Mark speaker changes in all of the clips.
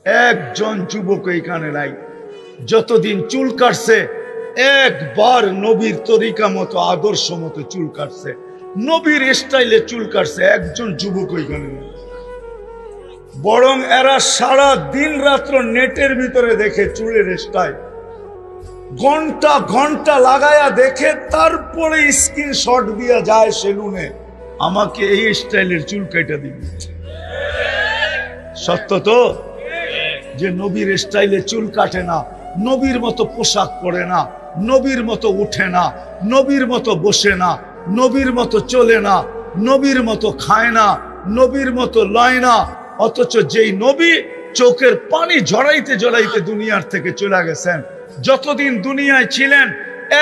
Speaker 1: একজন যুবক এইখানে নাই যতদিন চুল কাটছে একবার নবীর তরিকা মতো আদর্শ মতো চুল কাটছে, নবীর স্টাইলে চুল কাটছে, একজন যুবক ওইখানে নেই। বরং এরা সারা দিন রাত্র নেটের ভিতরে দেখে চুলের স্টাইল, ঘন্টা ঘন্টা লাগায়া দেখে, তারপরে স্ক্রিনশট দিয়া যায় সেলুনে, আমাকে এই স্টাইলের চুল কেটে দিবে। সত্য তো যে নবীর স্টাইলে চুল কাটে না, নবীর মতো পোশাক পরে না, নবীর মতো উঠে না, নবীর মতো বসে না, নবীর মতো চলে না, নবীর মতো খায় না, নবীর মতো লয় না, অথচ যেই নবী চোখের পানি ঝরাইতে ঝরাইতে দুনিয়ার থেকে চলে গেছেন, যতদিন দুনিয়ায় ছিলেন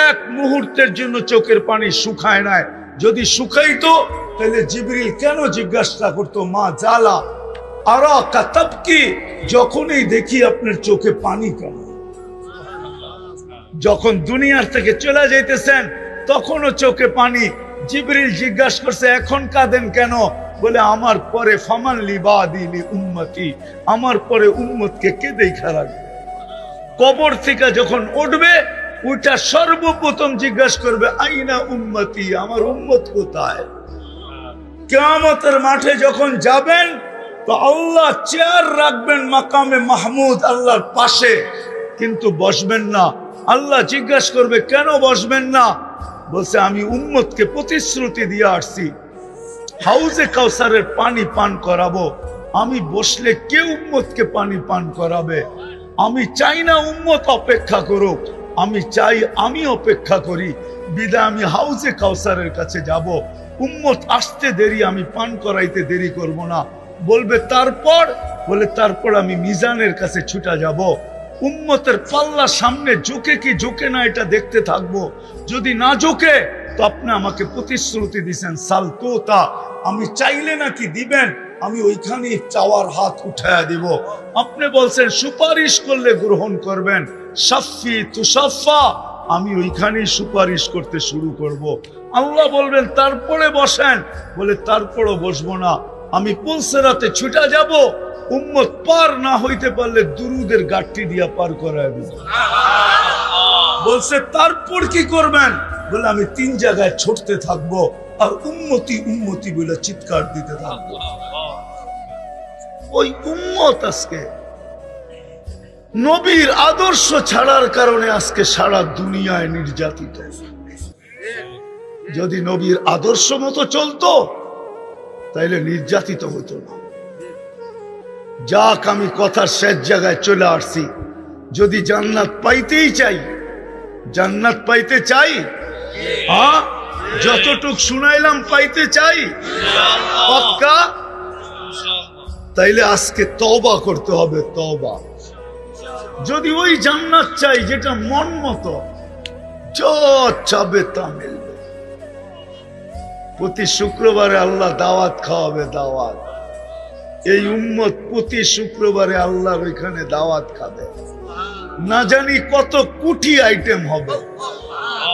Speaker 1: এক মুহূর্তের জন্য চোখের পানি শুকায় নাই। যদি শুকাইতো তাহলে জিবরিল কেন জিজ্ঞাসা করতো, মা জালা আরা কাতাব কি, যখনই দেখি আপনার চোখে পানি কেন? যখন দুনিয়ার থেকে চলে যাইতেছেন তখনও চোখে পানি। জিবরিল জিজ্ঞাসা করছে, এখন কাঁদেন কেন? বলে আমার পরে ফামান লিবাদিলি উম্মতি, আমার পরে উম্মতকে কে দেখা রাখবে? কবর থেকে যখন উঠবে ওইটা সর্বপ্রথম জিজ্ঞাসা করবে, আইনা উম্মতি, আমার উম্মত কোথায়? কিয়ামতের মাঠে যখন যাবেন তো আল্লাহ চেয়ার রাখবেন মাকামে মাহমুদ, আল্লাহর পাশে, কিন্তু বসবেন না। আল্লাহ জিজ্ঞাসা করবে, কেন বসবেন না? বলছে, আমি উম্মতকে প্রতিশ্রুতি দিয়ে আসছি হাউজে কাউসারের পানি পান করাবো, আমি বসলে কে উম্মতকে পানি পান করাবে? আমি চাই না উম্মত অপেক্ষা করুক, আমি চাই আমি অপেক্ষা করি, বিদায় আমি হাউজে কাউসারের কাছে যাব। উম্মত আসতে দেরি, আমি পান করাইতে দেরি করব না। বলবে তারপর? বলে তারপর আমি মিজানের কাছে ছুটা যাব, উম্মতের পাল্লা সামনে ঝুঁকে কি ঝুঁকে না এটা দেখতে থাকবো। যদি না ঝুঁকে তো আপনি আমাকে প্রতিশ্রুতি দিছেন সালতোতা, আমি চাইলে নাকি দিবেন, আমি ওইখানে চাওয়ার হাত উঠায়া দিব। আপনি বলছেন সুপারিশ করলে গ্রহণ করবেন, সাফি তুসাফা, আমি ওইখানেই সুপারিশ করতে শুরু করব। আল্লাহ বলবেন তারপরে বসেন, বলে তারপরও বসবো না, আমি পুলসেরাতে ছুটা যাব, উম্মত পার না হইতে পারলে দুরুদের গাঠটি দিয়া পার করায় দিব। বলছে তারপর কি করবেন? বলে আমি 3 জায়গায় ছুটতে থাকবো আর উম্মতি উম্মতি বলে চিৎকার দিতে থাকবো। ওই উম্মত আজকে নবীর আদর্শ ছাড়ার কারণে আজকে সারা দুনিয়ায় নির্যাতিত। যদি নবীর আদর্শ মতো চলতো তাইলে নির্যাতিত হতো না। যাক, আমি কথার শেষ জায়গায় চলে আসছি। যদি জান্নাত পাইতেই চাই, জান্নাত পাইতে চাই, হ্যাঁ, যতটুক শুনাইলাম পাইতে চাই পাক্কা, তাইলে আজকে তওবা করতে হবে, তওবা। যদি ওই জান্নাত চাই যেটা মন মতো যা চাবে তা মিলবে। প্রতি শুক্রবারে আল্লাহ দাওয়াত খাওয়াবে, দাওয়াত। এই উম্মত প্রতি শুক্রবারে আল্লাহর ওইখানে দাওয়াত খাবে, না জানি কত কোটি আইটেম হবে।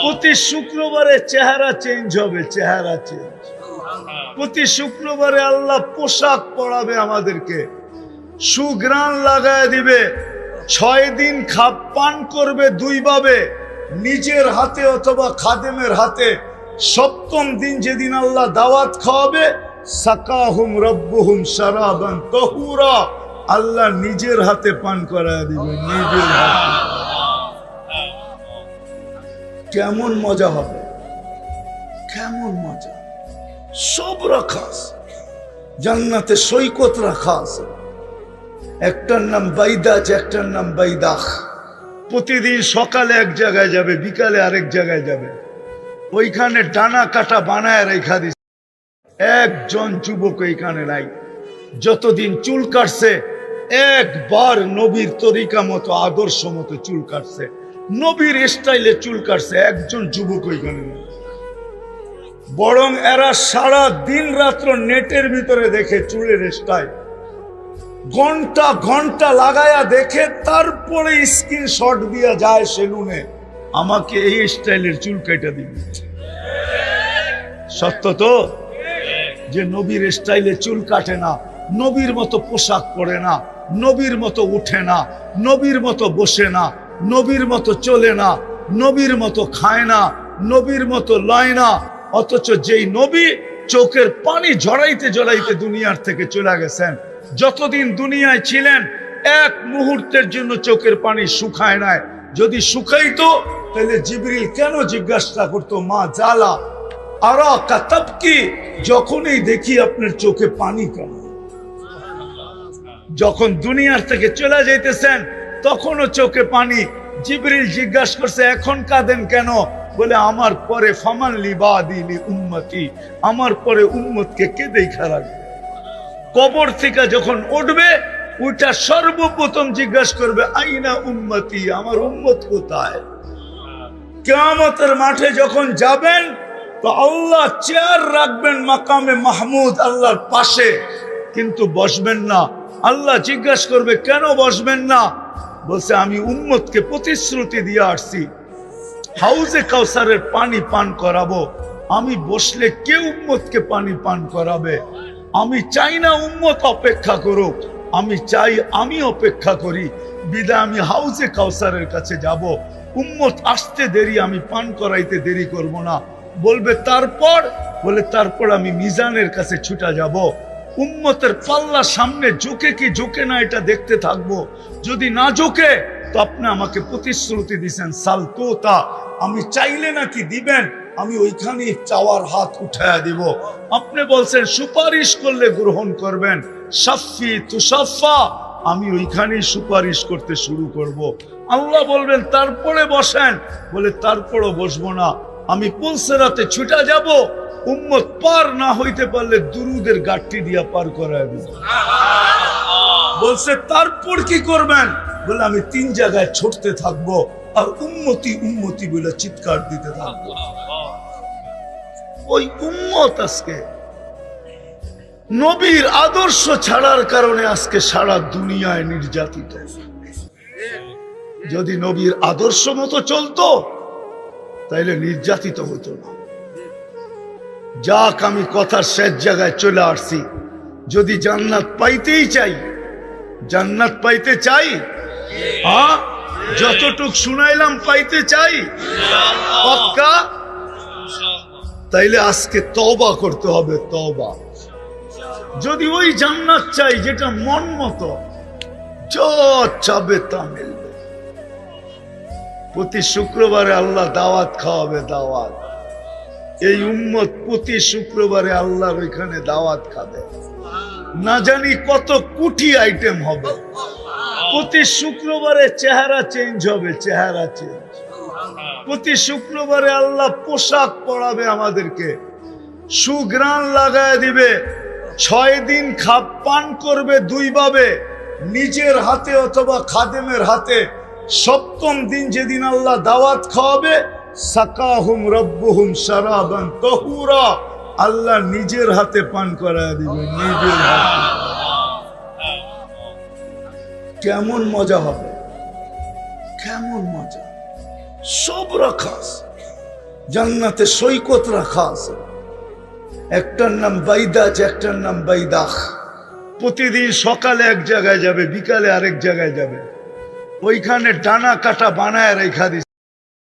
Speaker 1: প্রতি শুক্রবারে চেহারা চেঞ্জ হবে, চেহারা চেঞ্জ। প্রতি শুক্রবারে আল্লাহ পোশাক পরাবে আমাদেরকে, সুঘ্রাণ লাগায় দিবে। 6 দিন পান করবে 2 ভাবে, নিজের হাতে অথবা খাদেমের হাতে। 7ম দিন যেদিন আল্লাহ দাওয়াত খাওয়াবে, সাকাহুম রব্বুহুম শারাবান তাহুরা, আল্লাহ নিজের হাতে পান করায় দিবে, নিজের হাতে। কেমন মজা হবে, কেমন মজা। সব রাখা আছে জান্নাতে, সৈকত রাখা আছে। একটার নাম বাইদাজ, একটার নাম বাইদাখ। প্রতিদিন সকালে এক জায়গায় যাবে, বিকালে আরেক জায়গায় যাবে। ওইখানে ডানা কাটা বানায় রেখা দিচ্ছে। একজন যুবক এইখানে নাই যতদিন চুল কাটছে একবার নবীর তরিকা মতো আদর্শ মতো চুল কাটছে, নবীর স্টাইলে চুল কাটছে, একজন যুবক ওইখানে নেই। বরং এরা সারা দিন রাত্র নেটের ভিতরে দেখে চুলের স্টাইল, ঘন্টা ঘন্টা লাগায়া দেখে, তারপরে স্ক্রিনশট দিয়া যায় সেলুনে, আমাকে এই স্টাইলের চুল কেটে দিবে। সত্য তো যে নবীর স্টাইলে চুল কাটে না, নবীর মতো পোশাক পরে না, নবীর মতো উঠে না, নবীর মতো বসে না, নবীর মতো চলে না, নবীর মতো খায় না, নবীর মতো লয় না। অথচ যেই নবী চোখের পানি ঝরাইতে ঝরাইতে দুনিয়ার থেকে চলে গেছেন, যতদিন দুনিয়ায় ছিলেন এক মুহূর্তের জন্য চোখের পানি শুকায় নাই। যদি শুকাইতো তাহলে জিবরিল কেন জিজ্ঞাসা করতো, মা জালা আরা কাতাব কি, যখনই দেখি আপনার চোখে পানি কেন? যখন দুনিয়ার থেকে চলে যাইতেছেন তখনও চোখে পানি। জিবরিল জিজ্ঞাসা করছে, এখন কাঁদেন কেন? বলে আমার পরে ফামান লিবাদিলি উম্মতি, আমার পরে উম্মতকে কে দেখা রাখবে? কবর থেকে যখন উঠবে ওইটা সর্বপ্রথম জিজ্ঞাসা করবে, আইনা উম্মতি, আমার উম্মত কোথায়? কিয়ামতের মাঠে যখন যাবেন তো আল্লাহ চেয়ার রাখবেন মাকামে মাহমুদ, আল্লাহর পাশে, কিন্তু বসবেন না। আল্লাহ জিজ্ঞাসা করবে, কেন বসবেন না? বলছে, আমি উম্মতকে প্রতিশ্রুতি দিয়ে আসছি হাউজে কাউসারের পানি পান করাবো। আমি বসলে কে উম্মতকে পানি পান করাবে? আমি চাই না উম্মত অপেক্ষা করুক, আমি চাই আমি অপেক্ষা করি। বিদায় আমি হাউজে কাউসারের কাছে যাব, উম্মত আসতে দেরি, আমি পান করাইতে দেরি করব না। বলবে তারপর? বলে তারপর আমি মিজানের কাছে ছুটা যাব, উম্মতের পাল্লা সামনে ঝুঁকে কি ঝুঁকে না এটা দেখতে থাকবো। যদি না ঝুঁকে তো আপনি আমাকে প্রতিশ্রুতি দিছেন সালতোতা, আমি চাইলে নাকি দিবেন, আমি ওইখানে চাওয়ার হাত উঠায়া দিব। আপনি বলছেন সুপারিশ করলে গ্রহণ করবেন, সাফি তুসাফা, আমি ওইখানেই সুপারিশ করতে শুরু করব। আল্লাহ বলবেন তারপরে বসেন, বলে তারপরও বসবো না, আমি পুলসেরাতে ছুটা যাব, উম্মত পার না হইতে পারলে দুরুদের গাঠটি দিয়া পার করায় দিব। বলছে তারপর কি করবেন? বলে আমি 3 জায়গায় ছুটতে থাকবো আর উম্মতি উম্মতি বলে চিৎকার দিতে থাকবো। ওই উম্মত আজকে নবীর আদর্শ ছাড়ার কারণে আজকে সারা দুনিয়ায় নির্যাতিত। যদি নবীর আদর্শ মতো চলতো তাইলে নির্যাতিত হতো না। যাক, আমি কথার শেষ জায়গায় চলে আসছি। যদি জান্নাত পাইতেই চাই, জান্নাত পাইতে চাই, হ্যাঁ, যতটুক শুনাইলাম পাইতে চাই পাক্কা, তাইলে আজকে তওবা করতে হবে, তওবা। যদি ওই জান্নাত চাই যেটা মন মতো যা চাবে তা মিলবে। প্রতি শুক্রবারে আল্লাহ দাওয়াত খাওয়াবে, দাওয়াত। এই উম্মত প্রতি শুক্রবারে আল্লাহর ওইখানে দাওয়াত খাবে, না জানি কত কোটি আইটেম হবে। প্রতি শুক্রবারে চেহারা চেঞ্জ হবে, চেহারা চেঞ্জ। প্রতি শুক্রবারে আল্লাহ পোশাক পরাবে আমাদেরকে, সুঘ্রাণ লাগায় দিবে। 6 দিন পান করবে 2 ভাবে, নিজের হাতে অথবা খাদেমের হাতে। 7ম দিন যেদিন আল্লাহ দাওয়াত খাওয়াবে, সাকাহুম রব্বুহুম শারাবান তাহুরা, আল্লাহ নিজের হাতে পান করায় দিবে, নিজের হাতে। কেমন মজা হবে, কেমন মজা। সব রাখা আছে জান্নাতে, সৈকত রাখা আছে। একটার নাম বাইদাজ, একটার নাম বাইদাখ। প্রতিদিন সকালে এক জায়গায় যাবে, বিকালে আরেক জায়গায় যাবে। ওইখানে ডানা কাটা বানায় রেখা দিচ্ছে।